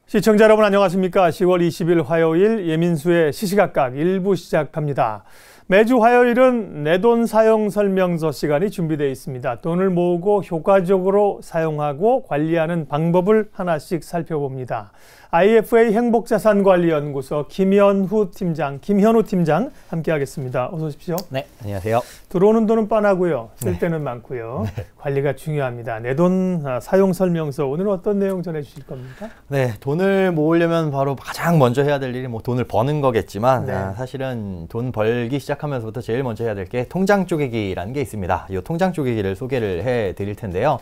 시청자 여러분 안녕하십니까? 10월 20일 화요일 예민수의 시시각각 1부 시작합니다. 매주 화요일은 내 돈 사용 설명서 시간이 준비되어 있습니다. 돈을 모으고 효과적으로 사용하고 관리하는 방법을 하나씩 살펴봅니다. IFA 행복자산관리연구소 김현우 팀장 함께하겠습니다. 어서 오십시오. 네, 안녕하세요. 들어오는 돈은 뻔하고요. 쓸 때는 많고요. 네. 관리가 중요합니다. 내 돈 사용 설명서 오늘은 어떤 내용 전해주실 겁니까? 네, 돈을 모으려면 바로 가장 먼저 해야 될 일이 돈을 버는 거겠지만 네. 사실은 돈 벌기 시작하면서부터 제일 먼저 해야 될 게 통장 쪼개기라는 게 있습니다. 이 통장 쪼개기를 소개를 해드릴 텐데요.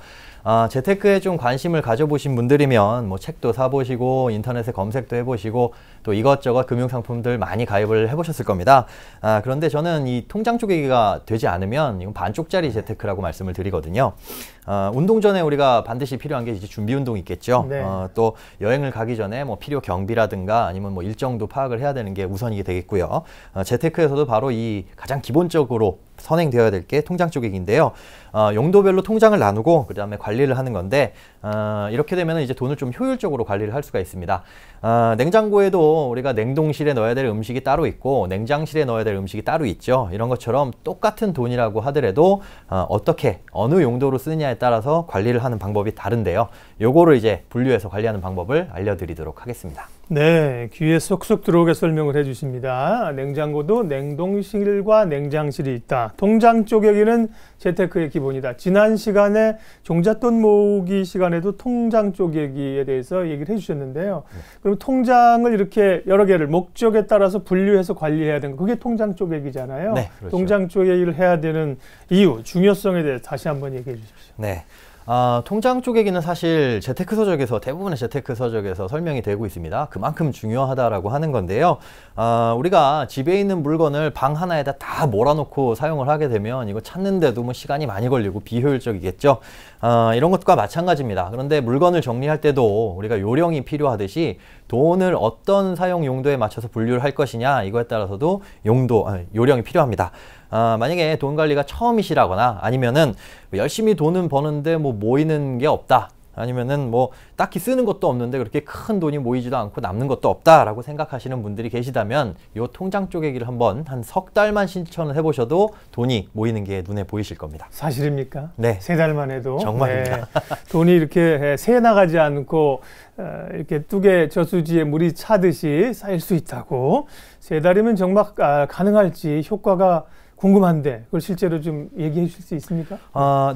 재테크에 좀 관심을 가져보신 분들이면 뭐 책도 사보시고 인터넷에 검색도 해보시고 또 이것저것 금융상품들 많이 가입을 해보셨을 겁니다. 그런데 저는 이 통장 쪼개기가 되지 않으면 이건 반쪽짜리 재테크라고 말씀을 드리거든요. 운동 전에 우리가 반드시 필요한 게 이제 준비 운동이 있겠죠. 네. 또 여행을 가기 전에 뭐 필요 경비라든가 아니면 뭐 일정도 파악을 해야 되는 게 우선이 되겠고요. 재테크에서도 바로 이 가장 기본적으로 선행되어야 될 게 통장 쪼개기인데요. 용도별로 통장을 나누고 그 다음에 관리를 하는 건데 이렇게 되면 이제 돈을 좀 효율적으로 관리를 할 수가 있습니다. 냉장고에도 우리가 냉동실에 넣어야 될 음식이 따로 있고 냉장실에 넣어야 될 음식이 따로 있죠. 이런 것처럼 똑같은 돈이라고 하더라도 어떻게 어느 용도로 쓰느냐에 따라서 관리를 하는 방법이 다른데요. 요거를 이제 분류해서 관리하는 방법을 알려드리도록 하겠습니다. 네, 귀에 쏙쏙 들어오게 설명을 해주십니다. 냉장고도 냉동실과 냉장실이 있다. 통장 쪼개기는 재테크의 기본이다. 지난 시간에 종잣돈 모으기 시간에도 통장 쪼개기에 대해서 얘기를 해주셨는데요. 그럼 통장을 이렇게 여러 개를 목적에 따라서 분류해서 관리해야 되는 거, 그게 통장 쪼개기잖아요. 네, 그렇죠. 통장 쪼개기를 해야 되는 이유, 중요성에 대해서 다시 한번 얘기해 주십시오. 네. 통장 쪼개기는 사실 재테크 서적에서 대부분의 재테크 서적에서 설명이 되고 있습니다. 그만큼 중요하다라고 하는 건데요. 우리가 집에 있는 물건을 방 하나에다 다 몰아놓고 사용을 하게 되면 이거 찾는데도 뭐 시간이 많이 걸리고 비효율적이겠죠. 이런 것과 마찬가지입니다. 그런데 물건을 정리할 때도 우리가 요령이 필요하듯이 돈을 어떤 사용 용도에 맞춰서 분류를 할 것이냐 이거에 따라서도 요령이 필요합니다. 만약에 돈 관리가 처음이시라거나 아니면은 열심히 돈은 버는데 뭐 모이는 게 없다. 아니면은 뭐 딱히 쓰는 것도 없는데 그렇게 큰 돈이 모이지도 않고 남는 것도 없다라고 생각하시는 분들이 계시다면 이 통장 쪼개기를 한번 한 석 달만 실천을 해보셔도 돈이 모이는 게 눈에 보이실 겁니다. 사실입니까? 네. 3달만 해도. 정말입니다. 네. 돈이 이렇게 새 나가지 않고 이렇게 뚝에 저수지에 물이 차듯이 쌓일 수 있다고. 3달이면 정말 가능할지 효과가 궁금한데 그걸 실제로 좀 얘기해 주실 수 있습니까?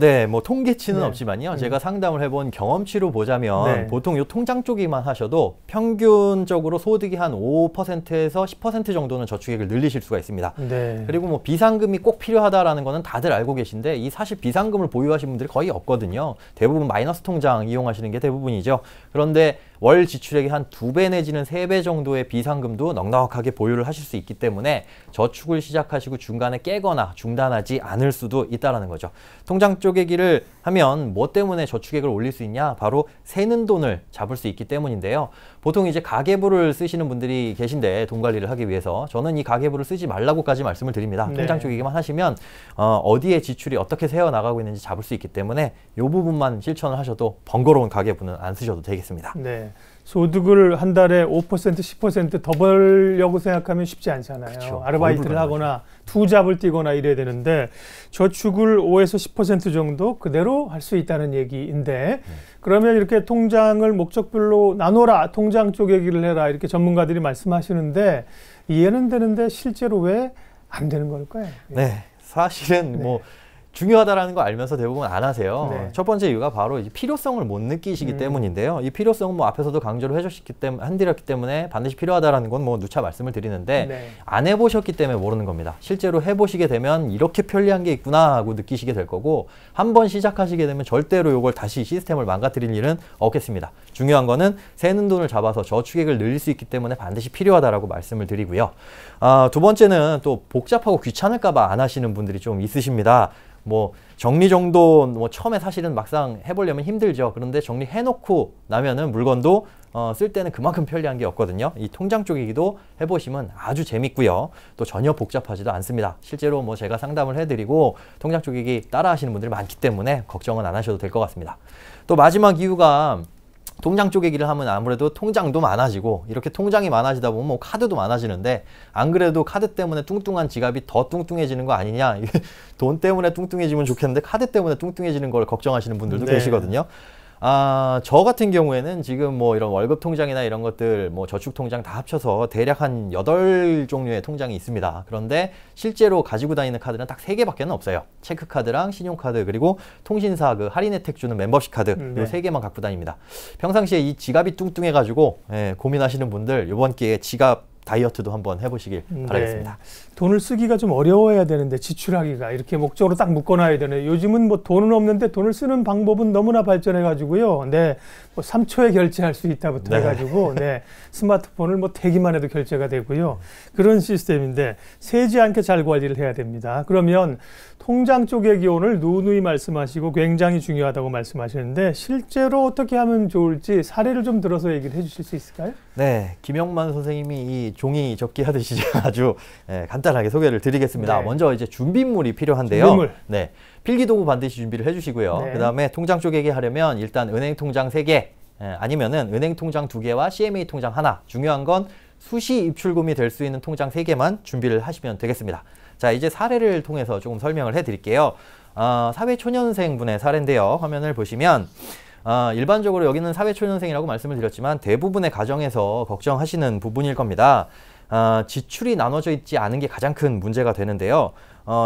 네, 뭐 통계치는 네. 없지만요. 제가 상담을 해본 경험치로 보자면 네. 보통 이 통장 쪼개기만 하셔도 평균적으로 소득이 한 5%에서 10% 정도는 저축액을 늘리실 수가 있습니다. 네. 그리고 뭐 비상금이 꼭 필요하다라는 거는 다들 알고 계신데 이 사실 비상금을 보유하시는 분들이 거의 없거든요. 대부분 마이너스 통장 이용하시는 게 대부분이죠. 그런데 월 지출액의 한 2배 내지는 3배 정도의 비상금도 넉넉하게 보유를 하실 수 있기 때문에 저축을 시작하시고 중간에 깨거나 중단하지 않을 수도 있다는 거죠. 통장 쪼개기를 하면 뭐 때문에 저축액을 올릴 수 있냐? 바로 새는 돈을 잡을 수 있기 때문인데요. 보통 이제 가계부를 쓰시는 분들이 계신데 돈 관리를 하기 위해서 저는 이 가계부를 쓰지 말라고까지 말씀을 드립니다. 네. 통장 쪼개기만 하시면 어디에 지출이 어떻게 새어나가고 있는지 잡을 수 있기 때문에 이 부분만 실천을 하셔도 번거로운 가계부는 안 쓰셔도 되겠습니다. 네. 소득을 한 달에 5%, 10% 더 벌려고 생각하면 쉽지 않잖아요. 그쵸. 아르바이트를 하거나 투잡을 뛰거나 이래야 되는데 저축을 5에서 10% 정도 그대로 할 수 있다는 얘기인데 그러면 이렇게 통장을 목적별로 나눠라, 통장 쪼개기를 해라 이렇게 전문가들이 말씀하시는데 이해는 되는데 실제로 왜 안 되는 걸까요? 네, 사실은 뭐 중요하다라는 거 알면서 대부분 안 하세요. 네. 첫 번째 이유가 바로 이제 필요성을 못 느끼시기 때문인데요. 이 필요성은 뭐 앞에서도 강조를 해드렸기 때문에 반드시 필요하다라는 건 뭐 누차 말씀을 드리는데 네. 안 해보셨기 때문에 모르는 겁니다. 실제로 해보시게 되면 이렇게 편리한 게 있구나 하고 느끼시게 될 거고 한번 시작하시게 되면 절대로 이걸 다시 시스템을 망가뜨릴 일은 없겠습니다. 중요한 거는 새는 돈을 잡아서 저축액을 늘릴 수 있기 때문에 반드시 필요하다라고 말씀을 드리고요. 두 번째는 또 복잡하고 귀찮을까 봐 안 하시는 분들이 좀 있으십니다. 뭐 정리정돈 뭐 처음에 사실은 막상 해보려면 힘들죠. 그런데 정리해놓고 나면은 물건도 쓸 때는 그만큼 편리한 게 없거든요. 이 통장 쪼개기도 해보시면 아주 재밌고요. 또 전혀 복잡하지도 않습니다. 실제로 뭐 제가 상담을 해드리고 통장 쪼개기 따라 하시는 분들이 많기 때문에 걱정은 안 하셔도 될 것 같습니다. 또 마지막 이유가 통장 쪼개기를 하면 아무래도 통장도 많아지고 이렇게 통장이 많아지다 보면 뭐 카드도 많아지는데 안 그래도 카드 때문에 뚱뚱한 지갑이 더 뚱뚱해지는 거 아니냐. 돈 때문에 뚱뚱해지면 좋겠는데 카드 때문에 뚱뚱해지는 걸 걱정하시는 분들도 네. 계시거든요. 저 같은 경우에는 지금 뭐 이런 월급 통장이나 이런 것들 뭐 저축 통장 다 합쳐서 대략 한 8종류의 통장이 있습니다. 그런데 실제로 가지고 다니는 카드는 딱 3개밖에 없어요. 체크카드랑 신용카드 그리고 통신사 그 할인 혜택 주는 멤버십 카드 요 3개만 갖고 다닙니다. 평상시에 이 지갑이 뚱뚱해 가지고 고민하시는 분들 이번 기회에 지갑 다이어트도 한번 해보시길 바라겠습니다. 돈을 쓰기가 좀 어려워야 되는데 지출하기가 이렇게 목적으로 딱 묶어놔야 되네. 요즘은 뭐 돈은 없는데 돈을 쓰는 방법은 너무나 발전해가지고요. 네, 뭐 3초에 결제할 수 있다부터 해가지고 네, 스마트폰을 뭐 대기만 해도 결제가 되고요. 그런 시스템인데 세지 않게 잘 관리를 해야 됩니다. 그러면 통장 쪼개기 오늘 누누이 말씀하시고 굉장히 중요하다고 말씀하시는데 실제로 어떻게 하면 좋을지 사례를 좀 들어서 얘기를 해주실 수 있을까요? 네, 김영만 선생님이 이 종이 접기 하듯이 아주 간단하게 소개를 드리겠습니다. 네. 먼저 이제 준비물이 필요한데요. 준비물. 네, 필기도구 반드시 준비를 해주시고요. 네. 그다음에 통장 쪼개기 하려면 일단 은행 통장 3개, 아니면은 은행 통장 2개와 CMA 통장 하나. 중요한 건 수시 입출금이 될 수 있는 통장 3개만 준비를 하시면 되겠습니다. 자, 이제 사례를 통해서 조금 설명을 해드릴게요. 사회초년생 분의 사례인데요. 화면을 보시면 일반적으로 여기는 사회초년생이라고 말씀을 드렸지만 대부분의 가정에서 걱정하시는 부분일 겁니다. 지출이 나눠져 있지 않은 게 가장 큰 문제가 되는데요.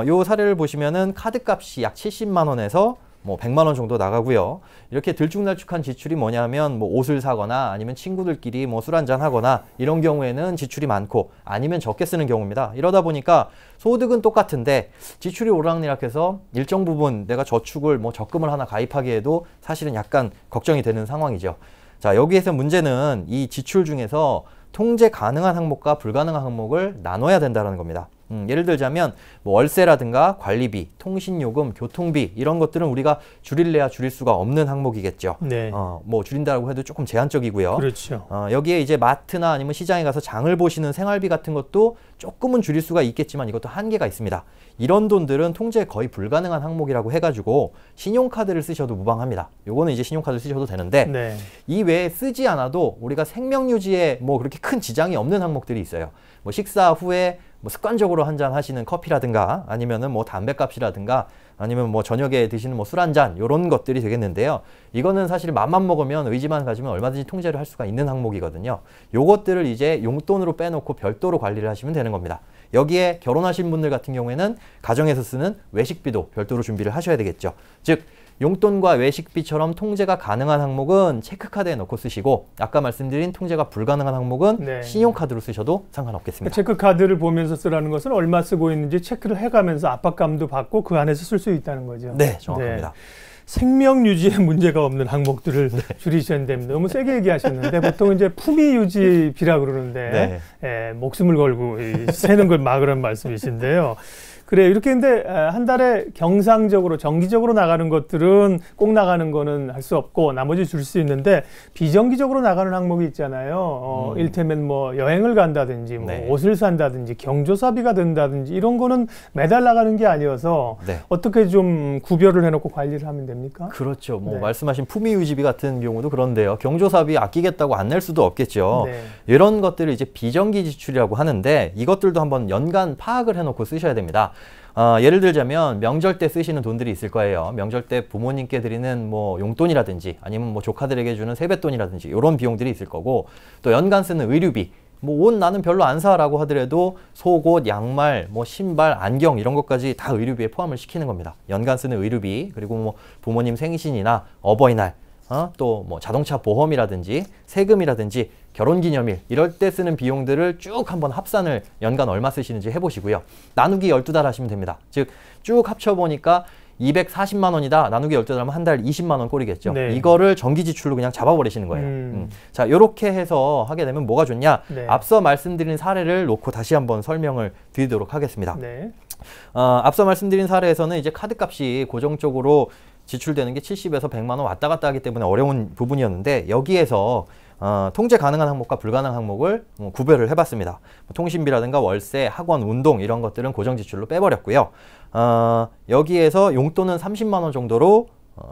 요 사례를 보시면은 카드값이 약 70만 원에서 뭐 100만 원 정도 나가고요. 이렇게 들쭉날쭉한 지출이 뭐냐면 뭐 옷을 사거나 아니면 친구들끼리 뭐 술 한잔 하거나 이런 경우에는 지출이 많고 아니면 적게 쓰는 경우입니다. 이러다 보니까 소득은 똑같은데 지출이 오르락내락해서 일정 부분 내가 저축을 뭐 적금을 하나 가입하기에도 사실은 약간 걱정이 되는 상황이죠. 자, 여기에서 문제는 이 지출 중에서 통제 가능한 항목과 불가능한 항목을 나눠야 된다는 겁니다. 예를 들자면 뭐 월세라든가 관리비, 통신요금, 교통비 이런 것들은 우리가 줄일래야 줄일 수가 없는 항목이겠죠. 네. 뭐 줄인다고 해도 조금 제한적이고요. 그렇죠. 여기에 이제 마트나 아니면 시장에 가서 장을 보시는 생활비 같은 것도 조금은 줄일 수가 있겠지만 이것도 한계가 있습니다. 이런 돈들은 통제 거의 불가능한 항목이라고 해가지고 신용카드를 쓰셔도 무방합니다. 요거는 이제 신용카드를 쓰셔도 되는데 네. 이 외에 쓰지 않아도 우리가 생명유지에 뭐 그렇게 큰 지장이 없는 항목들이 있어요. 뭐 식사 후에 뭐 습관적으로 한잔 하시는 커피라든가 아니면은 뭐 담배값이라든가 아니면 뭐 저녁에 드시는 뭐 술 한잔 요런 것들이 되겠는데요. 이거는 사실 맘만 먹으면 의지만 가지면 얼마든지 통제를 할 수가 있는 항목이거든요. 요것들을 이제 용돈으로 빼놓고 별도로 관리를 하시면 되는 겁니다. 여기에 결혼하신 분들 같은 경우에는 가정에서 쓰는 외식비도 별도로 준비를 하셔야 되겠죠. 즉 용돈과 외식비처럼 통제가 가능한 항목은 체크카드에 넣고 쓰시고 아까 말씀드린 통제가 불가능한 항목은 네. 신용카드로 쓰셔도 상관없겠습니다. 체크카드를 보면서 쓰라는 것은 얼마 쓰고 있는지 체크를 해가면서 압박감도 받고 그 안에서 쓸 수 있다는 거죠. 네, 정확합니다. 네. 생명 유지에 문제가 없는 항목들을 줄이셔야 됩니다. 너무 세게 얘기하셨는데 보통 이제 품위 유지비라고 그러는데 목숨을 걸고 새는 걸 막으라는 말씀이신데요. 그래 이렇게 근데 한 달에 경상적으로 정기적으로 나가는 것들은 꼭 나가는 거는 할 수 없고 나머지 줄 수 있는데 비정기적으로 나가는 항목이 있잖아요. 일테면 뭐 여행을 간다든지 뭐 옷을 산다든지 경조사비가 든다든지 이런 거는 매달 나가는 게 아니어서 어떻게 좀 구별을 해놓고 관리를 하면 됩니까? 그렇죠. 뭐 말씀하신 품위 유지비 같은 경우도 그런데요. 경조사비 아끼겠다고 안 낼 수도 없겠죠. 이런 것들을 이제 비정기 지출이라고 하는데 이것들도 한번 연간 파악을 해놓고 쓰셔야 됩니다. 예를 들자면 명절 때 쓰시는 돈들이 있을 거예요. 명절 때 부모님께 드리는 뭐 용돈이라든지 아니면 뭐 조카들에게 주는 세뱃돈이라든지 이런 비용들이 있을 거고 또 연간 쓰는 의류비 뭐 옷 나는 별로 안 사라고 하더라도 속옷, 양말, 뭐 신발, 안경 이런 것까지 다 의류비에 포함을 시키는 겁니다. 연간 쓰는 의류비 그리고 뭐 부모님 생신이나 어버이날 또 뭐 자동차 보험이라든지 세금이라든지 결혼기념일 이럴 때 쓰는 비용들을 쭉 한번 합산을 연간 얼마 쓰시는지 해보시고요. 나누기 12달 하시면 됩니다. 즉 쭉 합쳐보니까 240만 원이다. 나누기 12달 하면 한 달 20만 원 꼴이겠죠. 이거를 정기 지출로 그냥 잡아버리시는 거예요. 자, 이렇게 해서 하게 되면 뭐가 좋냐? 앞서 말씀드린 사례를 놓고 다시 한번 설명을 드리도록 하겠습니다. 앞서 말씀드린 사례에서는 이제 카드값이 고정적으로 지출되는 게 70에서 100만 원 왔다 갔다 하기 때문에 어려운 부분이었는데 여기에서 통제 가능한 항목과 불가능한 항목을 구별을 해봤습니다. 통신비라든가 월세, 학원, 운동 이런 것들은 고정 지출로 빼버렸고요. 여기에서 용돈은 30만 원 정도로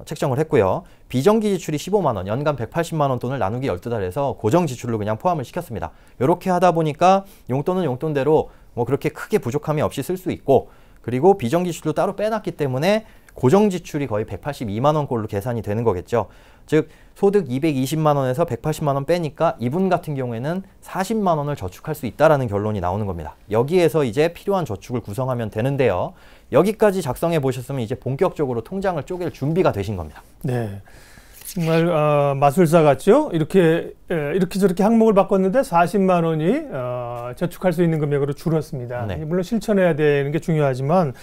책정을 했고요. 비정기 지출이 15만 원, 연간 180만 원 돈을 나누기 12달에서 고정 지출로 그냥 포함을 시켰습니다. 이렇게 하다 보니까 용돈은 용돈대로 뭐 그렇게 크게 부족함이 없이 쓸 수 있고, 그리고 비정기 지출도 따로 빼놨기 때문에 고정 지출이 거의 182만 원 꼴로 계산이 되는 거겠죠. 즉 소득 220만 원에서 180만 원 빼니까 이분 같은 경우에는 40만 원을 저축할 수 있다라는 결론이 나오는 겁니다. 여기에서 이제 필요한 저축을 구성하면 되는데요. 여기까지 작성해 보셨으면 이제 본격적으로 통장을 쪼갤 준비가 되신 겁니다. 네. 정말 마술사 같죠? 이렇게 저렇게 항목을 바꿨는데 40만 원이 저축할 수 있는 금액으로 줄었습니다. 네. 물론 실천해야 되는 게 중요하지만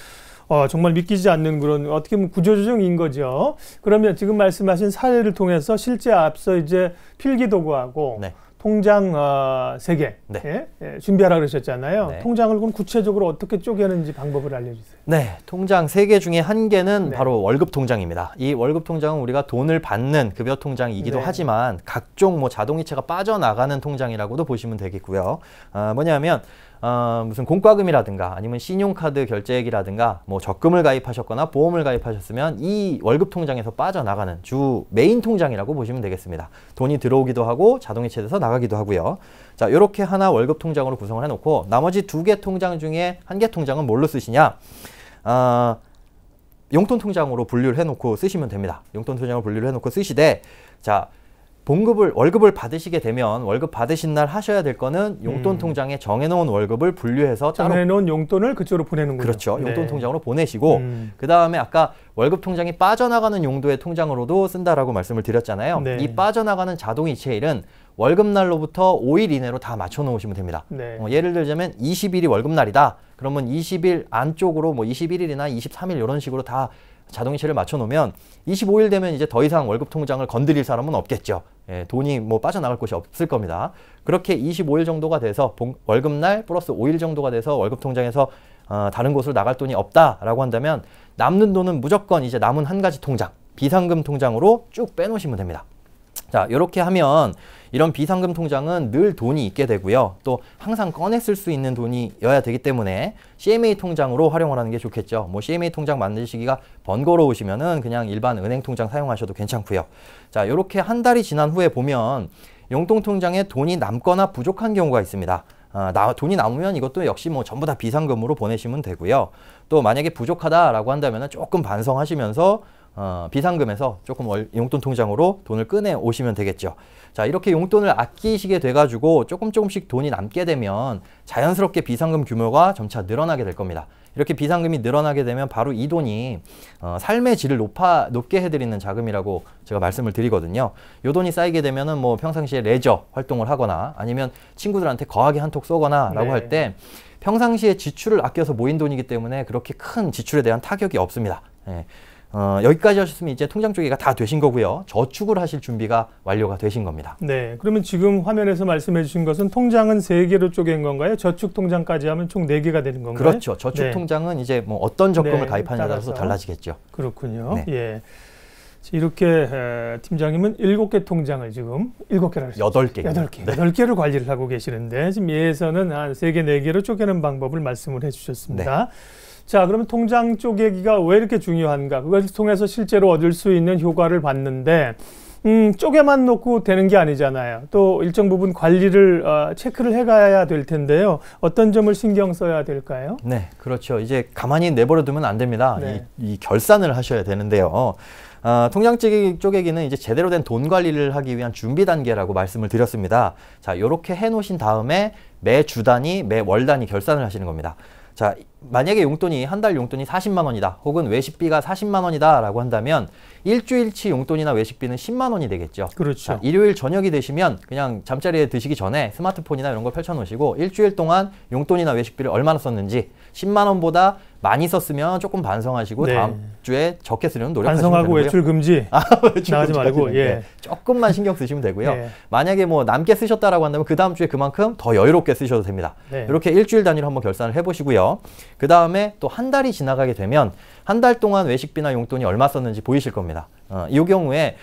정말 믿기지 않는 그런 어떻게 보면 구조조정인 거죠. 그러면 지금 말씀하신 사례를 통해서 실제 앞서 이제 필기도구하고 네. 통장 3개 네. 준비하라 그러셨잖아요. 네. 통장을 그럼 구체적으로 어떻게 쪼개는지 방법을 알려주세요. 네, 통장 3개 중에 1개는 네. 바로 월급 통장입니다. 이 월급 통장은 우리가 돈을 받는 급여 통장이기도 네. 하지만 각종 뭐 자동이체가 빠져나가는 통장이라고도 보시면 되겠고요. 뭐냐면 무슨 공과금이라든가 아니면 신용카드 결제액이라든가 뭐 적금을 가입하셨거나 보험을 가입하셨으면 이 월급 통장에서 빠져나가는 주 메인 통장이라고 보시면 되겠습니다. 돈이 들어오기도 하고 자동이체돼서 나가기도 하고요. 자, 이렇게 하나 월급 통장으로 구성을 해놓고 나머지 2개 통장 중에 1개 통장은 뭘로 쓰시냐? 용돈 통장으로 분류를 해놓고 쓰시면 됩니다. 용돈 통장으로 분류를 해놓고 쓰시되, 자, 월급을 받으시게 되면 월급 받으신 날 하셔야 될 거는 용돈 통장에 정해놓은 월급을 분류해서 따로 정해놓은 용돈을 그쪽으로 보내는군요. 그렇죠. 용돈 네. 통장으로 보내시고 그 다음에 아까 월급 통장이 빠져나가는 용도의 통장으로도 쓴다라고 말씀을 드렸잖아요. 네. 이 빠져나가는 자동이체일은 월급날로부터 5일 이내로 다 맞춰 놓으시면 됩니다. 네. 예를 들자면 20일이 월급날이다. 그러면 20일 안쪽으로 뭐 21일이나 23일 이런 식으로 다 자동이체를 맞춰 놓으면 25일 되면 이제 더 이상 월급 통장을 건드릴 사람은 없겠죠. 예, 돈이 뭐 빠져나갈 곳이 없을 겁니다. 그렇게 25일 정도가 돼서 월급날 플러스 5일 정도가 돼서 월급 통장에서 다른 곳으로 나갈 돈이 없다라고 한다면 남는 돈은 무조건 이제 남은 한 가지 통장, 비상금 통장으로 쭉 빼놓으시면 됩니다. 자, 이렇게 하면 이런 비상금 통장은 늘 돈이 있게 되고요. 또 항상 꺼내 쓸 수 있는 돈이어야 되기 때문에 CMA 통장으로 활용을 하는 게 좋겠죠. 뭐 CMA 통장 만드시기가 번거로우시면은 그냥 일반 은행 통장 사용하셔도 괜찮고요. 자, 이렇게 한 달이 지난 후에 보면 용돈 통장에 돈이 남거나 부족한 경우가 있습니다. 돈이 남으면 이것도 역시 뭐 전부 다 비상금으로 보내시면 되고요. 또 만약에 부족하다라고 한다면 조금 반성하시면서 비상금에서 조금 용돈 통장으로 돈을 꺼내 오시면 되겠죠. 자, 이렇게 용돈을 아끼시게 돼가지고 조금씩 돈이 남게 되면 자연스럽게 비상금 규모가 점차 늘어나게 될 겁니다. 이렇게 비상금이 늘어나게 되면 바로 이 돈이 삶의 질을 높게 해드리는 자금이라고 제가 말씀을 드리거든요. 이 돈이 쌓이게 되면은 뭐 평상시에 레저 활동을 하거나 아니면 친구들한테 거하게 한턱 쏘거나 라고 할 때 평상시에 지출을 아껴서 모인 돈이기 때문에 그렇게 큰 지출에 대한 타격이 없습니다. 예. 여기까지 하셨으면 이제 통장 쪼개기가 다 되신 거고요. 저축을 하실 준비가 완료가 되신 겁니다. 네, 그러면 지금 화면에서 말씀해 주신 것은 통장은 3개로 쪼갠 건가요? 저축 통장까지 하면 총 4개가 되는 건가요? 그렇죠. 저축 통장은 이제 뭐 어떤 적금을 가입하느냐에 따라서 달라지겠죠. 그렇군요. 네. 예. 이렇게 팀장님은 7개 통장을 지금 7개라 하셨죠? 8개. 8개. 8개를 관리를 하고 계시는데 지금 예에서는 한 3개, 4개로 쪼개는 방법을 말씀을 해 주셨습니다. 네. 자, 그러면 통장 쪼개기가 왜 이렇게 중요한가? 그것을 통해서 실제로 얻을 수 있는 효과를 봤는데 쪼개만 놓고 되는 게 아니잖아요. 또 일정 부분 관리를 체크를 해가야 될 텐데요. 어떤 점을 신경 써야 될까요? 네, 그렇죠. 이제 가만히 내버려 두면 안 됩니다. 네. 이 결산을 하셔야 되는데요. 통장 쪼개기는 이제 제대로 된 돈 관리를 하기 위한 준비 단계라고 말씀을 드렸습니다. 자, 이렇게 해놓으신 다음에 매 주 단위, 매 월 단위 결산을 하시는 겁니다. 자, 만약에 용돈이 한 달 용돈이 40만 원이다 혹은 외식비가 40만 원이다 라고 한다면 일주일치 용돈이나 외식비는 10만 원이 되겠죠. 그렇죠. 자, 일요일 저녁이 되시면 그냥 잠자리에 드시기 전에 스마트폰이나 이런 걸 펼쳐 놓으시고 일주일 동안 용돈이나 외식비를 얼마나 썼는지 10만 원보다 많이 썼으면 조금 반성하시고 네. 다음 주에 적게 쓰려는 노력하시면 반성하고 되고요. 외출 금지 나가지 말고 예. 조금만 신경 쓰시면 되고요. 네. 만약에 뭐 남게 쓰셨다라고 한다면 그 다음 주에 그만큼 더 여유롭게 쓰셔도 됩니다. 네. 이렇게 일주일 단위로 한번 결산을 해보시고요. 그 다음에 또 한 달이 지나가게 되면 한 달 동안 외식비나 용돈이 얼마 썼는지 보이실 겁니다. 이 경우에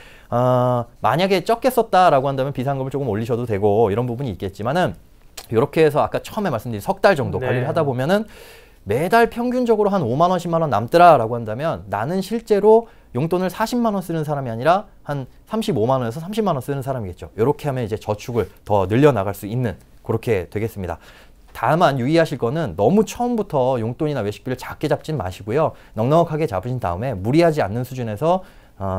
만약에 적게 썼다라고 한다면 비상금을 조금 올리셔도 되고 이런 부분이 있겠지만은 이렇게 해서 아까 처음에 말씀드린 석 달 정도 네. 관리를 하다 보면은 매달 평균적으로 한 5만 원, 10만 원 남더라라고 한다면 나는 실제로 용돈을 40만 원 쓰는 사람이 아니라 한 35만 원에서 30만 원 쓰는 사람이겠죠. 이렇게 하면 이제 저축을 더 늘려나갈 수 있는 그렇게 되겠습니다. 다만 유의하실 거는 너무 처음부터 용돈이나 외식비를 작게 잡진 마시고요. 넉넉하게 잡으신 다음에 무리하지 않는 수준에서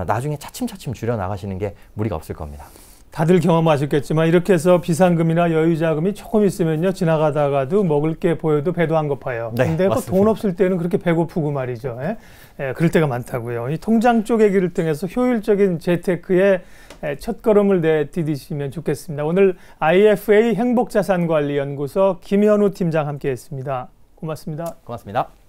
나중에 차츰차츰 줄여나가시는 게 무리가 없을 겁니다. 다들 경험하셨겠지만 이렇게 해서 비상금이나 여유자금이 조금 있으면요. 지나가다가도 먹을 게 보여도 배도 안 고파요. 네, 근데 돈 없을 때는 그렇게 배고프고 말이죠. 그럴 때가 많다고요. 이 통장 쪼개기를 통해서 효율적인 재테크에 첫걸음을 내디디시면 좋겠습니다. 오늘 IFA 행복자산관리연구소 김현우 팀장 함께했습니다. 고맙습니다. 고맙습니다.